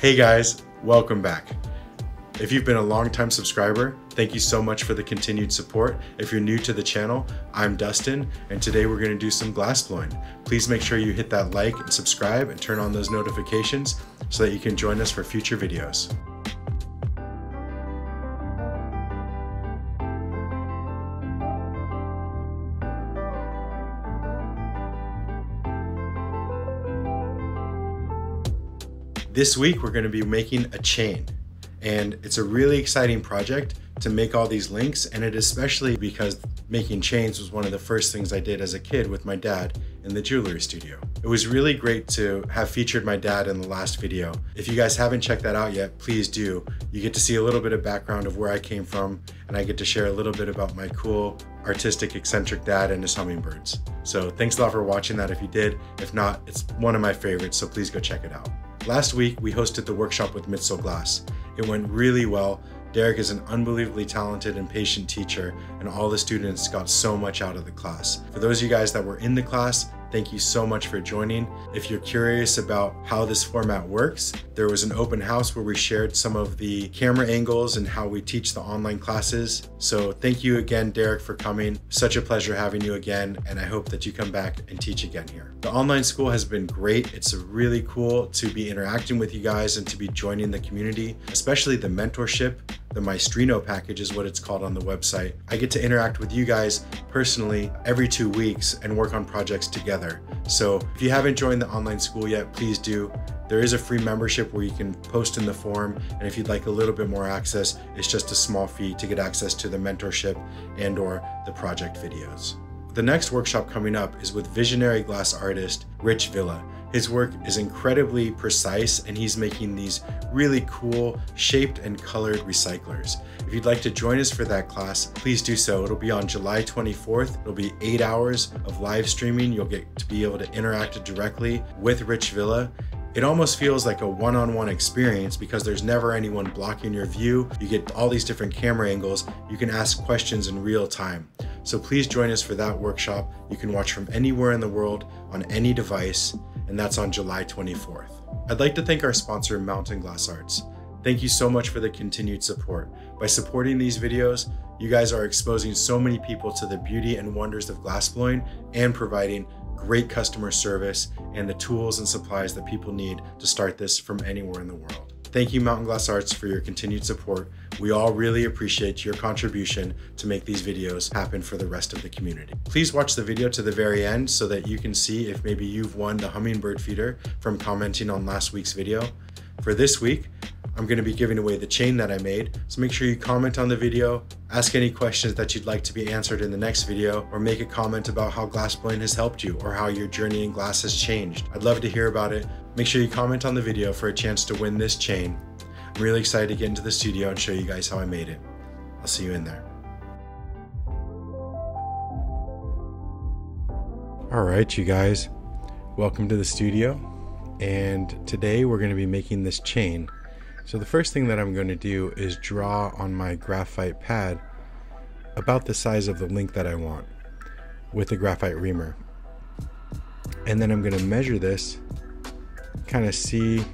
Hey guys, welcome back. If you've been a long-time subscriber, thank you so much for the continued support. If you're new to the channel, I'm Dustin, and today we're going to do some glass blowing. Please make sure you hit that like and subscribe and turn on those notifications so that you can join us for future videos. This week we're going to be making a chain, and it's a really exciting project to make all these links, and it especially because making chains was one of the first things I did as a kid with my dad in the jewelry studio. It was really great to have featured my dad in the last video. If you guys haven't checked that out yet, please do. You get to see a little bit of background of where I came from, and I get to share a little bit about my cool, artistic, eccentric dad and his hummingbirds. So thanks a lot for watching that if you did. If not, it's one of my favorites, so please go check it out. Last week, we hosted the workshop with Mitzel Glass. It went really well. Derek is an unbelievably talented and patient teacher, and all the students got so much out of the class. For those of you guys that were in the class, thank you so much for joining. If you're curious about how this format works, there was an open house where we shared some of the camera angles and how we teach the online classes. So thank you again, Derek, for coming. Such a pleasure having you again, and I hope that you come back and teach again here. The online school has been great. It's really cool to be interacting with you guys and to be joining the community, especially the mentorship. The Maestrino package is what it's called on the website. I get to interact with you guys personally every 2 weeks and work on projects together. So if you haven't joined the online school yet, please do. There is a free membership where you can post in the form, and if you'd like a little bit more access, it's just a small fee to get access to the mentorship and/or the project videos. The next workshop coming up is with visionary glass artist Rich Villa. His work is incredibly precise, and he's making these really cool shaped and colored recyclers. If you'd like to join us for that class, please do so. It'll be on July 24th. It'll be 8 hours of live streaming. You'll get to be able to interact directly with Rich Villa. It almost feels like a one-on-one experience because there's never anyone blocking your view. You get all these different camera angles. You can ask questions in real time. So please join us for that workshop. You can watch from anywhere in the world on any device, and that's on July 24th. I'd like to thank our sponsor, Mountain Glass Arts. Thank you so much for the continued support. By supporting these videos, you guys are exposing so many people to the beauty and wonders of glassblowing and providing great customer service and the tools and supplies that people need to start this from anywhere in the world. Thank you, Mountain Glass Arts, for your continued support. We all really appreciate your contribution to make these videos happen for the rest of the community. Please watch the video to the very end so that you can see if maybe you've won the hummingbird feeder from commenting on last week's video. For this week, I'm going to be giving away the chain that I made, so make sure you comment on the video, ask any questions that you'd like to be answered in the next video, or make a comment about how glassblowing has helped you or how your journey in glass has changed. I'd love to hear about it. Make sure you comment on the video for a chance to win this chain. I'm really excited to get into the studio and show you guys how I made it. I'll see you in there. All right, you guys, welcome to the studio. And today we're going to be making this chain. So the first thing that I'm going to do is draw on my graphite pad about the size of the link that I want with a graphite reamer. And then I'm going to measure this, kind of see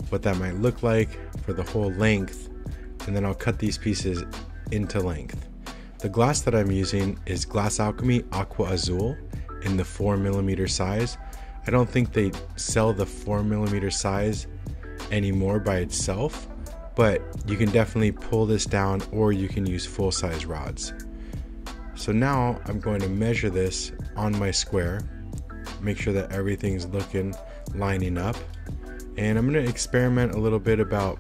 what that might look like for the whole length, and then I'll cut these pieces into length. The glass that I'm using is Glass Alchemy Aqua Azul in the 4mm size. I don't think they sell the 4mm size anymore by itself, but you can definitely pull this down, or you can use full-size rods. So now I'm going to measure this on my square, make sure that everything's lining up, and I'm going to experiment a little bit about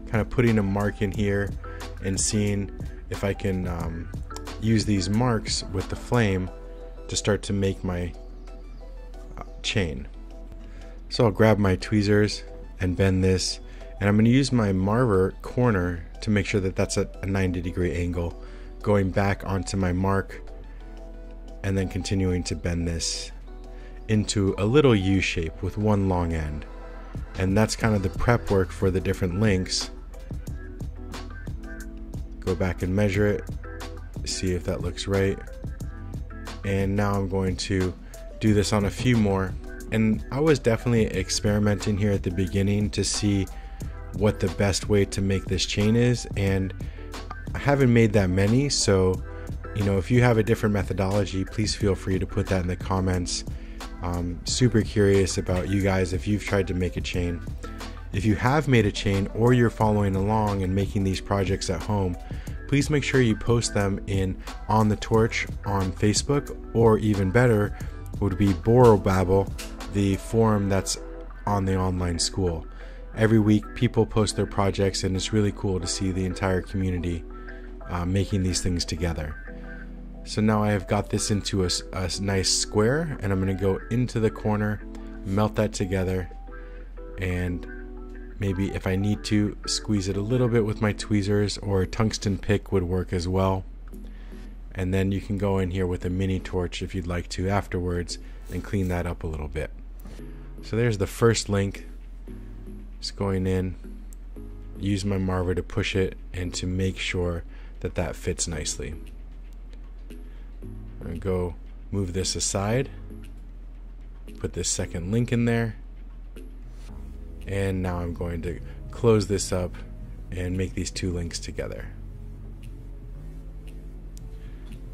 kind of putting a mark in here and seeing if I can use these marks with the flame to start to make my chain. So I'll grab my tweezers and bend this, and I'm going to use my Marver corner to make sure that that's at a 90-degree angle, going back onto my mark and then continuing to bend this into a little U shape with one long end. And that's kind of the prep work for the different links. Go back and measure it, see if that looks right. And now I'm going to do this on a few more And I was definitely experimenting here at the beginning to see what the best way to make this chain is, and I haven't made that many, so if you have a different methodology, please feel free to put that in the comments. Super curious about you guys if you've tried to make a chain. If you have made a chain or you're following along and making these projects at home, please make sure you post them in On the Torch on Facebook, or even better would be Borrowbabble, the forum that's on the online school. Every week people post their projects, and it's really cool to see the entire community making these things together. So now I have got this into a nice square, and I'm going to go into the corner, melt that together, and maybe if I need to, squeeze it a little bit with my tweezers, or a tungsten pick would work as well. And then you can go in here with a mini torch if you'd like to afterwards and clean that up a little bit. So there's the first link. Just going in, use my marver to push it and to make sure that that fits nicely. I'm going to go move this aside, put this second link in there, and now I'm going to close this up and make these two links together.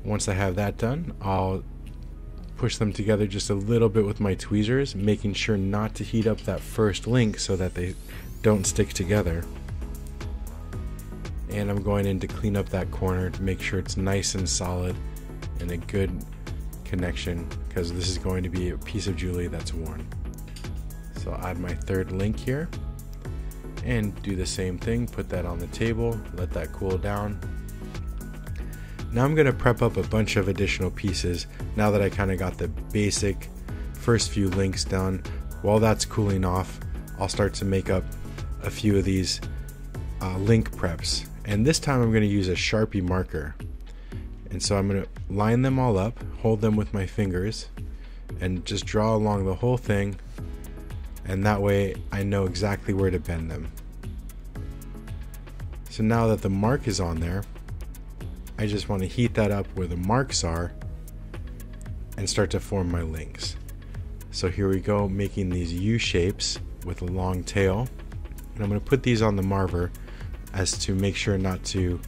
Once I have that done, I'll push them together just a little bit with my tweezers, making sure not to heat up that first link so that they don't stick together. And I'm going in to clean up that corner to make sure it's nice and solid and a good connection, because this is going to be a piece of jewelry that's worn. So I'll add my third link here and do the same thing, put that on the table, let that cool down. Now I'm going to prep up a bunch of additional pieces now that I kind of got the basic first few links done. While that's cooling off, I'll start to make up a few of these link preps, and this time I'm going to use a Sharpie marker. And so I'm going to line them all up, hold them with my fingers, and just draw along the whole thing, and that way I know exactly where to bend them. So now that the mark is on there, I just want to heat that up where the marks are and start to form my links. So here we go, making these U shapes with a long tail, and I'm going to put these on the marver as to make sure not to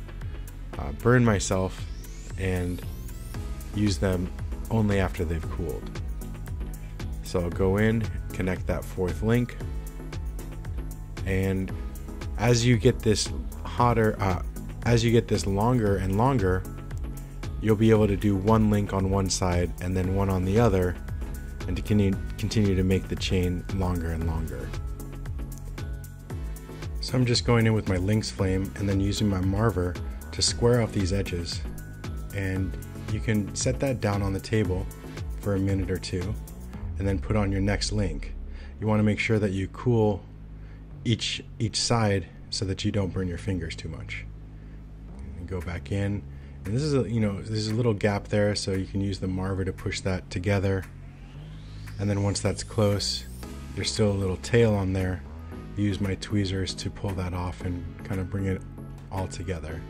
burn myself, and use them only after they've cooled. So I'll go in, connect that fourth link, and as you get this longer and longer, you'll be able to do one link on one side and then one on the other, and to continue to make the chain longer and longer. So I'm just going in with my lynx flame and then using my marver to square off these edges, and you can set that down on the table for a minute or two and then put on your next link. You want to make sure that you cool each side so that you don't burn your fingers too much. And go back in, and this is there's a little gap there, so you can use the marver to push that together, and then once that's close, there's still a little tail on there. Use my tweezers to pull that off and kind of bring it all together.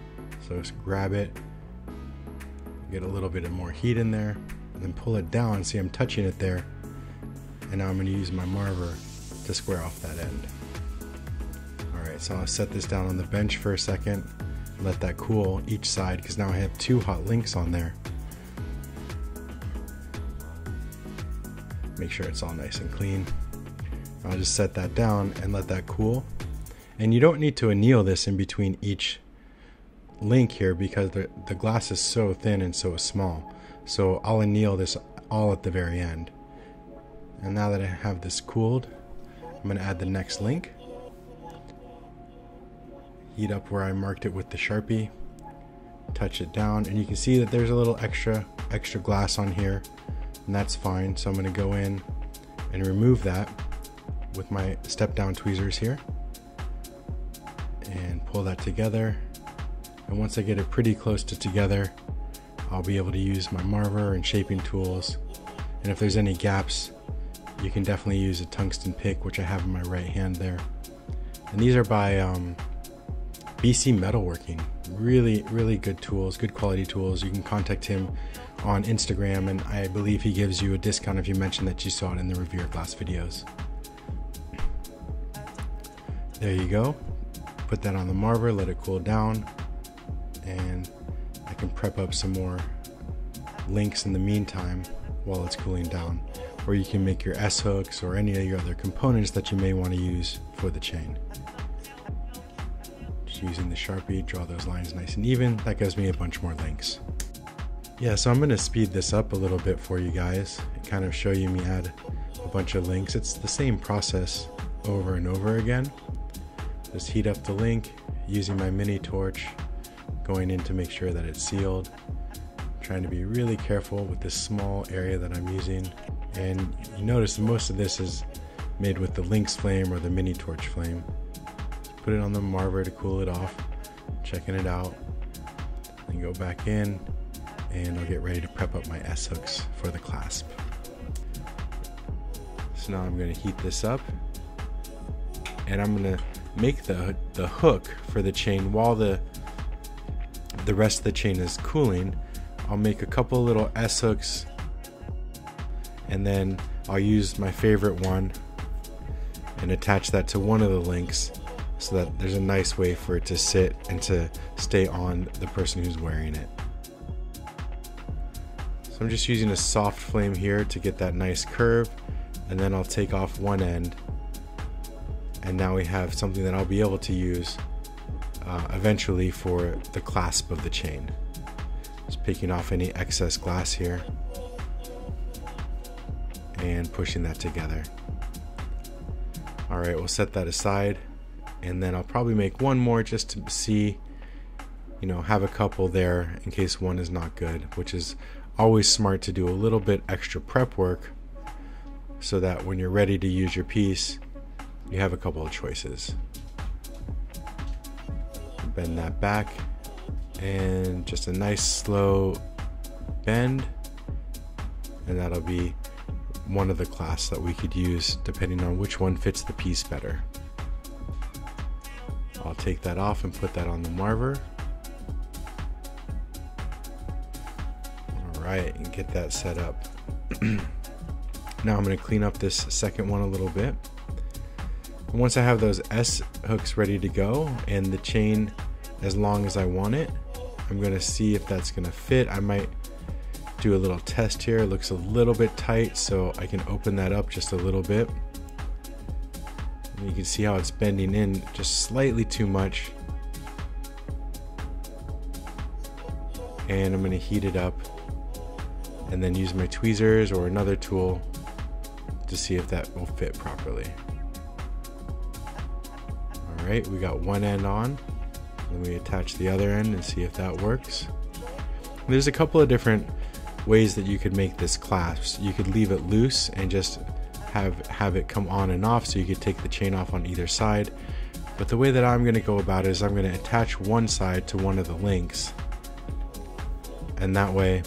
So just grab it, get a little bit of more heat in there, and then pull it down. See, I'm touching it there, and now I'm going to use my marver to square off that end. Alright, so I'll set this down on the bench for a second, let that cool each side, because now I have two hot links on there. Make sure it's all nice and clean. I'll just set that down and let that cool. And you don't need to anneal this in between each link here, because the glass is so thin and so small. So I'll anneal this all at the very end. And now that I have this cooled, I'm going to add the next link. Heat up where I marked it with the Sharpie. Touch it down, and you can see that there's a little extra glass on here, and that's fine. So I'm going to go in and remove that with my step down tweezers here and pull that together. And once I get it pretty close to together, I'll be able to use my marver and shaping tools. And if there's any gaps, you can definitely use a tungsten pick, which I have in my right hand there. And these are by BC Metalworking. Really good tools, good quality tools. You can contact him on Instagram, and I believe he gives you a discount if you mention that you saw it in the Revere Glass videos. There you go. Put that on the marver, let it cool down, and I can prep up some more links in the meantime while it's cooling down. Or you can make your S-hooks or any of your other components that you may want to use for the chain. Just using the Sharpie, draw those lines nice and even. That gives me a bunch more links. Yeah, so I'm going to speed this up a little bit for you guys and kind of show you me add a bunch of links. It's the same process over and over again. Just heat up the link using my mini torch, going in to make sure that it's sealed. I'm trying to be really careful with this small area that I'm using. And you notice most of this is made with the Lynx flame or the mini torch flame. Put it on the marver to cool it off, checking it out, then go back in, and I'll get ready to prep up my S-hooks for the clasp. So now I'm going to heat this up, and I'm going to make the hook for the chain while the rest of the chain is cooling. I'll make a couple little S-hooks, and then I'll use my favorite one and attach that to one of the links so that there's a nice way for it to sit and to stay on the person who's wearing it. So I'm just using a soft flame here to get that nice curve, and then I'll take off one end, and now we have something that I'll be able to use eventually for the clasp of the chain. Just picking off any excess glass here and pushing that together. Alright, we'll set that aside, and then I'll probably make one more just to see, you know, have a couple there in case one is not good, which is always smart to do a little bit extra prep work so that when you're ready to use your piece, you have a couple of choices. Bend that back, and just a nice slow bend, and that'll be one of the clasps that we could use depending on which one fits the piece better. I'll take that off and put that on the marver. Alright, and get that set up. Now I'm going to clean up this second one a little bit. And once I have those S hooks ready to go and the chain as long as I want it, I'm going to see if that's going to fit. I might do a little test here. It looks a little bit tight, so I can open that up just a little bit. And you can see how it's bending in just slightly too much. And I'm going to heat it up and then use my tweezers or another tool to see if that will fit properly. Alright, we got one end on, then we attach the other end and see if that works. And there's a couple of different ways that you could make this clasp. You could leave it loose and just have it come on and off, so you could take the chain off on either side. But the way that I'm going to go about it is I'm going to attach one side to one of the links, and that way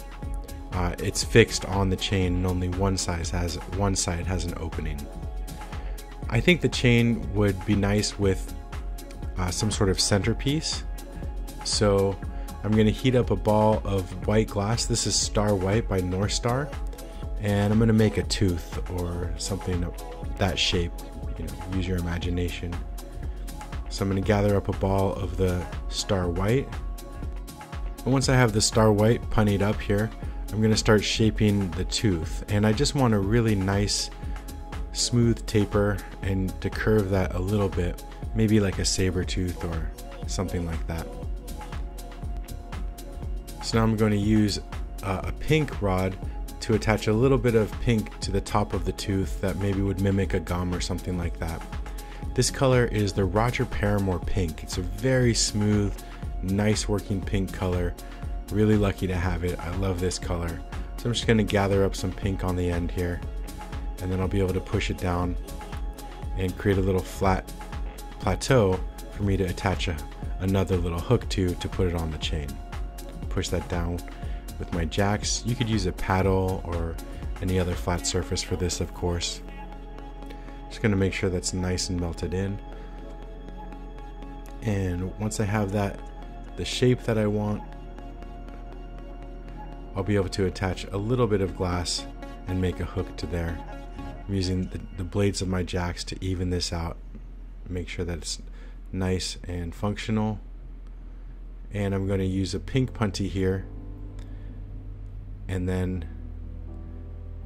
it's fixed on the chain and only one side has an opening. I think the chain would be nice with some sort of centerpiece, so I'm going to heat up a ball of white glass. This is Star White by North Star, and I'm going to make a tooth or something of that shape. You know, use your imagination. So I'm going to gather up a ball of the Star White, and once I have the Star White punnied up here, I'm going to start shaping the tooth, and I just want a really nice smooth taper and to curve that a little bit, maybe like a saber tooth or something like that. So now I'm going to use a pink rod to attach a little bit of pink to the top of the tooth that maybe would mimic a gum or something like that. This color is the Roger Paramore pink. It's a very smooth, nice working pink color. Really lucky to have it. I love this color. So I'm just going to gather up some pink on the end here, and then I'll be able to push it down and create a little flat plateau for me to attach another little hook to put it on the chain. Push that down with my jacks. You could use a paddle or any other flat surface for this, of course. Just going to make sure that's nice and melted in. And once I have that, the shape that I want, I'll be able to attach a little bit of glass and make a hook to there. I'm using the blades of my jacks to even this out, make sure that it's nice and functional. And I'm going to use a pink punty here and then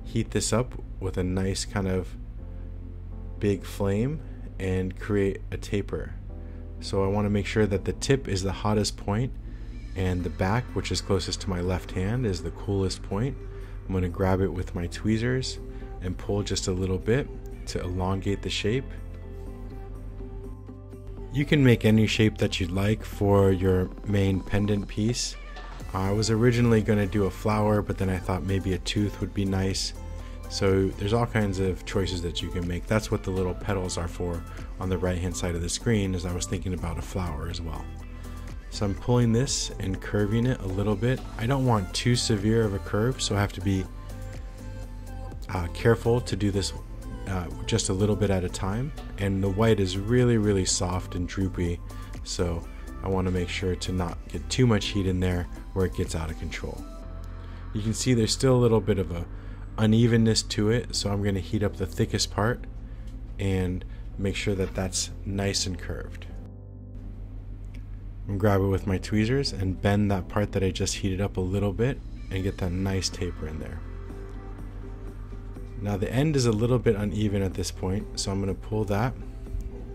heat this up with a nice kind of big flame and create a taper. So I want to make sure that the tip is the hottest point and the back, which is closest to my left hand, is the coolest point. I'm going to grab it with my tweezers and pull just a little bit to elongate the shape. You can make any shape that you'd like for your main pendant piece. I was originally going to do a flower, but then I thought maybe a tooth would be nice. So there's all kinds of choices that you can make. That's what the little petals are for on the right hand side of the screen, as I was thinking about a flower as well. So I'm pulling this and curving it a little bit. I don't want too severe of a curve, so I have to be careful to do this just a little bit at a time. And the white is really soft and droopy, so I want to make sure to not get too much heat in there where it gets out of control. You can see there's still a little bit of a unevenness to it, so I'm going to heat up the thickest part and make sure that that's nice and curved. I'm going to grab it with my tweezers and bend that part that I just heated up a little bit and get that nice taper in there. Now the end is a little bit uneven at this point, so I'm going to pull that,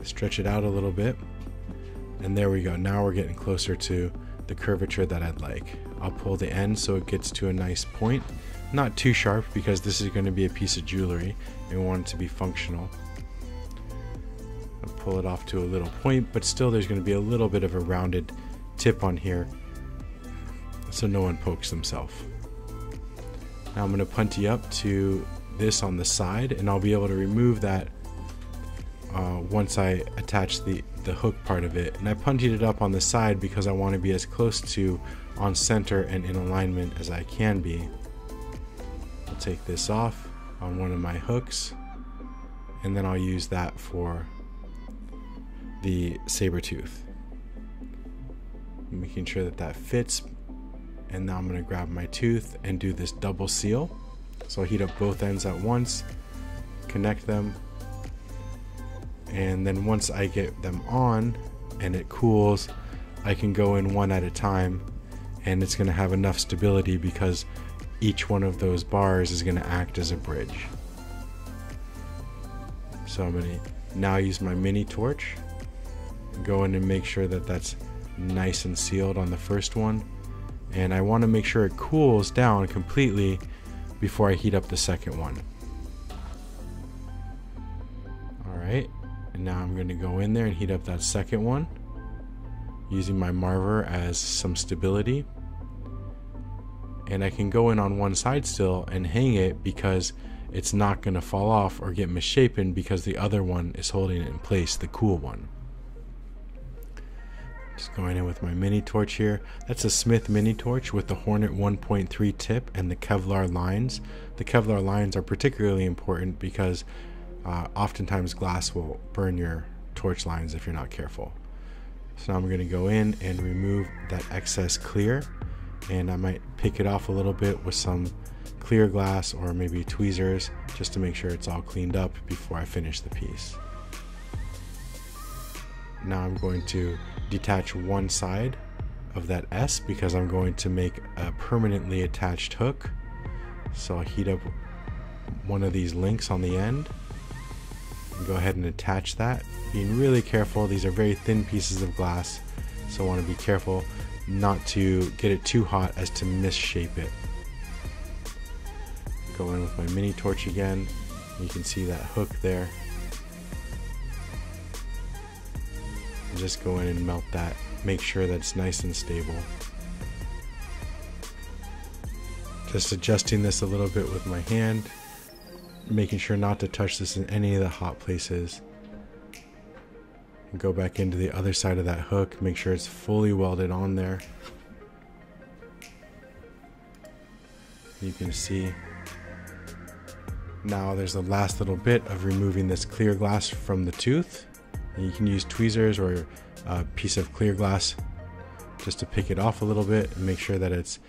stretch it out a little bit, and there we go. Now we're getting closer to the curvature that I'd like. I'll pull the end so it gets to a nice point. Not too sharp, because this is going to be a piece of jewelry and we want it to be functional. I'll pull it off to a little point, but still there's going to be a little bit of a rounded tip on here so no one pokes themselves. Now I'm going to punty up to this on the side, and I'll be able to remove that once I attach the hook part of it. And I puntied it up on the side because I want to be as close to on center and in alignment as I can be. I'll take this off on one of my hooks, and then I'll use that for the saber tooth, making sure that that fits. And now I'm going to grab my tooth and do this double seal. So I'll heat up both ends at once, connect them, and then once I get them on and it cools, I can go in one at a time, and it's going to have enough stability because each one of those bars is going to act as a bridge. So I'm going to now use my mini torch, go in and make sure that that's nice and sealed on the first one, and I want to make sure it cools down completely before I heat up the second one. Alright, and now I'm going to go in there and heat up that second one, using my marver as some stability. And I can go in on one side still and hang it because it's not going to fall off or get misshapen because the other one is holding it in place, the cool one. Just going in with my mini torch here. That's a Smith mini torch with the Hornet 1.3 tip and the Kevlar lines. The Kevlar lines are particularly important because oftentimes glass will burn your torch lines if you're not careful. So now I'm going to go in and remove that excess clear, and I might pick it off a little bit with some clear glass or maybe tweezers just to make sure it's all cleaned up before I finish the piece. Now I'm going to detach one side of that S because I'm going to make a permanently attached hook. So I'll heat up one of these links on the end and go ahead and attach that, being really careful. These are very thin pieces of glass, so I want to be careful not to get it too hot as to misshape it. Go in with my mini torch again. You can see that hook there. And just go in and melt that. Make sure that it's nice and stable. Just adjusting this a little bit with my hand, making sure not to touch this in any of the hot places. And go back into the other side of that hook, make sure it's fully welded on there. You can see now there's the last little bit of removing this clear glass from the tooth. And you can use tweezers or a piece of clear glass just to pick it off a little bit and make sure that it's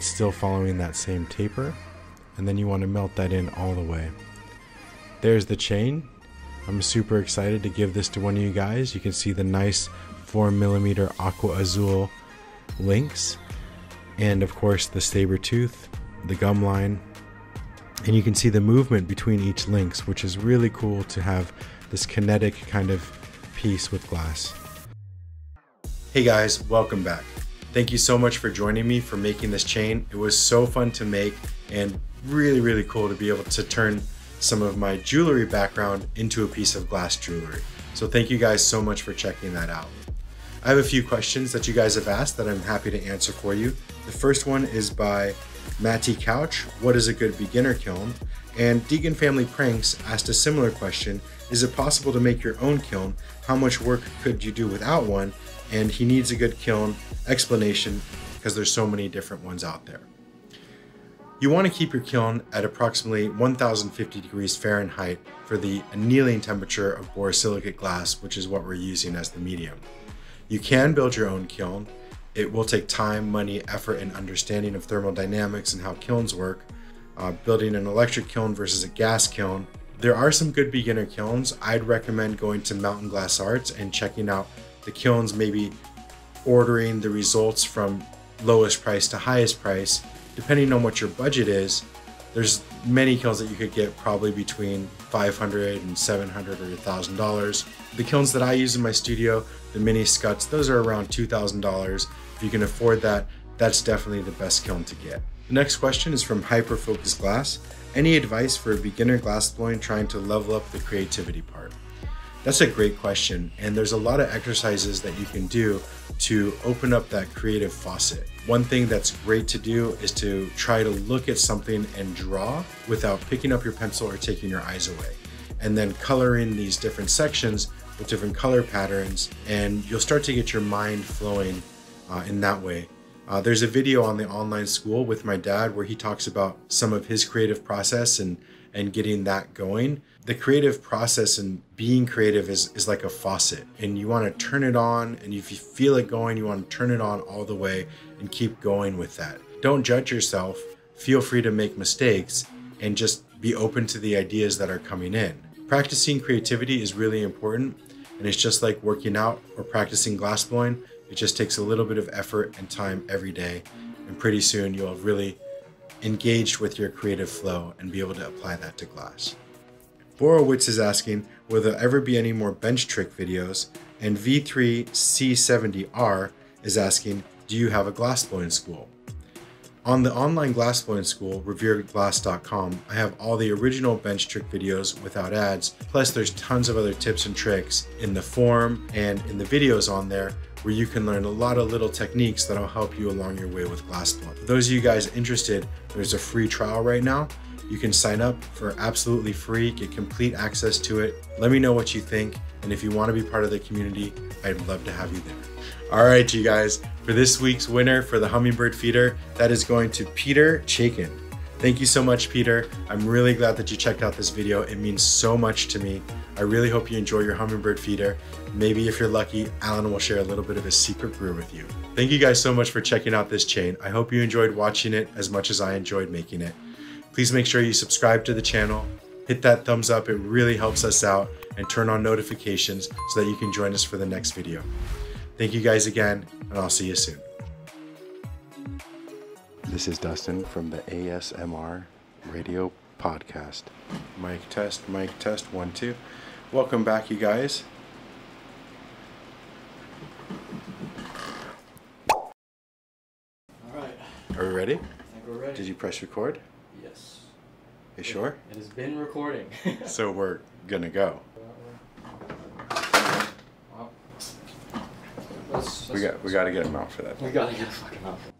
still following that same taper. And then you want to melt that in all the way. There's the chain. I'm super excited to give this to one of you guys. You can see the nice 4mm aqua azul links, and of course the saber tooth, the gum line, and you can see the movement between each links, which is really cool to have this kinetic kind of piece with glass. Hey guys, welcome back. Thank you so much for joining me for making this chain. It was so fun to make and really cool to be able to turn some of my jewelry background into a piece of glass jewelry. So thank you guys so much for checking that out. I have a few questions that you guys have asked that I'm happy to answer for you. The first one is by Matty Couch. What is a good beginner kiln? And Deegan Family Pranks asked a similar question. Is it possible to make your own kiln? How much work could you do without one? And he needs a good kiln explanation because there's so many different ones out there. You want to keep your kiln at approximately 1050 degrees Fahrenheit for the annealing temperature of borosilicate glass, which is what we're using as the medium. You can build your own kiln. It will take time, money, effort, and understanding of thermodynamics and how kilns work. Building an electric kiln versus a gas kiln. There are some good beginner kilns. I'd recommend going to Mountain Glass Arts and checking out the kilns, maybe ordering the results from lowest price to highest price. Depending on what your budget is, there's many kilns that you could get probably between $500 and $700 or $1,000. The kilns that I use in my studio, the mini scuts, those are around $2,000. If you can afford that, that's definitely the best kiln to get. The next question is from Hyperfocus Glass. Any advice for a beginner glassblowing trying to level up the creativity part? That's a great question, and there's a lot of exercises that you can do to open up that creative faucet. One thing that's great to do is to try to look at something and draw without picking up your pencil or taking your eyes away, and then coloring these different sections with different color patterns, and you'll start to get your mind flowing in that way. There's a video on the online school with my dad where he talks about some of his creative process and getting that going. The creative process and being creative is like a faucet, and you want to turn it on, and if you feel it going, you want to turn it on all the way and keep going with that. Don't judge yourself. Feel free to make mistakes and just be open to the ideas that are coming in. Practicing creativity is really important, and it's just like working out or practicing glassblowing. It just takes a little bit of effort and time every day, and pretty soon you'll have really engaged with your creative flow and be able to apply that to glass. Borowitz is asking, will there ever be any more bench trick videos? And V3C70R is asking, do you have a glassblowing school? On the online glassblowing school, reveredglass.com, I have all the original bench trick videos without ads, plus there's tons of other tips and tricks in the forum and in the videos on there where you can learn a lot of little techniques that'll help you along your way with glassblowing. For those of you guys interested, there's a free trial right now. You can sign up for absolutely free, get complete access to it. Let me know what you think, and if you want to be part of the community, I'd love to have you there. All right, you guys, for this week's winner for the Hummingbird Feeder, that is going to Peter Chaikin. Thank you so much, Peter. I'm really glad that you checked out this video. It means so much to me. I really hope you enjoy your Hummingbird Feeder. Maybe if you're lucky, Alan will share a little bit of his secret brew with you. Thank you guys so much for checking out this chain. I hope you enjoyed watching it as much as I enjoyed making it. Please make sure you subscribe to the channel, hit that thumbs up, it really helps us out, and turn on notifications so that you can join us for the next video. Thank you guys again, and I'll see you soon. This is Dustin from the ASMR Radio Podcast. Mic test, 1, 2. Welcome back, you guys. All right. Are we ready? I think we're ready. Did you press record? Yes. You sure? It has been recording. So we're gonna go. Well, We got to get him out for that. we gotta get a fucking outfit.